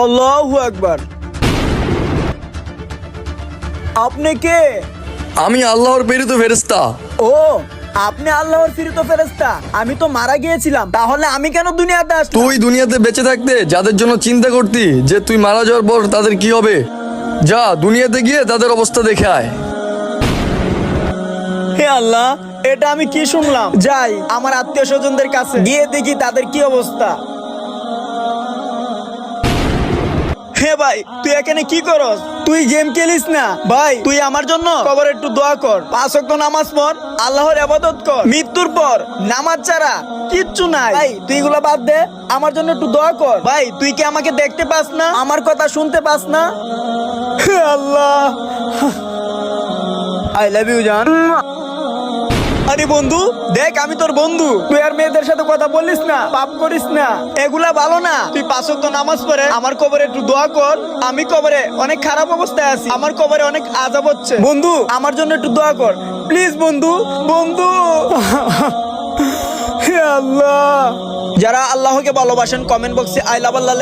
আল্লাহু আকবার। আপনি কে? আমি আল্লাহর প্রেরিত ফেরেশতা। ও, আপনি আল্লাহর প্রেরিত ফেরেশতা। আমি তো মারা গিয়েছিলাম, তাহলে আমি কেন দুনিয়াতে আসলাম? তুই দুনিয়াতে বেঁচে থাকতে যাদের জন্য চিন্তা করতি যে তুই মারা যাওয়ার পর তাদের কি হবে, যা দুনিয়াতে গিয়ে তাদের অবস্থা দেখে আয়। হে আল্লাহ, এটা আমি কি শুনলাম? যাই আমার আত্মীয় স্বজনদের কাছে গিয়ে দেখি তাদের কি অবস্থা। হে ভাই, তুই এখানে কি করস? তুই গেম খেলিস না ভাই? তুই আমার জন্য কবরে একটু দোয়া কর, 5 ওয়াক্ত নামাজ পড়, আল্লাহর ইবাদত কর। মৃত্যুর পর নামাজ ছাড়া কিচ্ছু নাই ভাই। তুই এগুলো বাদ দে, আমার জন্য একটু দোয়া কর ভাই। তুই কি আমাকে দেখতে পাস না? আমার কথা শুনতে পাস না? হে আল্লাহ, আই লাভ ইউ জান। আরে বন্ধু দেখ, আমি তোর বন্ধু। তুই আর মেয়েদের সাথে কথা বলিস না, পাপ করিস না, এগুলা ভালো না। তুই 5 ওয়াক্ত নামাজ পড়ে আমার কবরে একটু দোয়া কর। আমি কবরে অনেক খারাপ অবস্থায় আছি, আমার কবরে অনেক আযাব হচ্ছে। বন্ধু আমার জন্য একটু দোয়া কর প্লিজ বন্ধু। বন্ধু হে আল্লাহ। যারা আল্লাহকে ভালোবাসেন কমেন্ট বক্সে আই লাভ আল্লাহ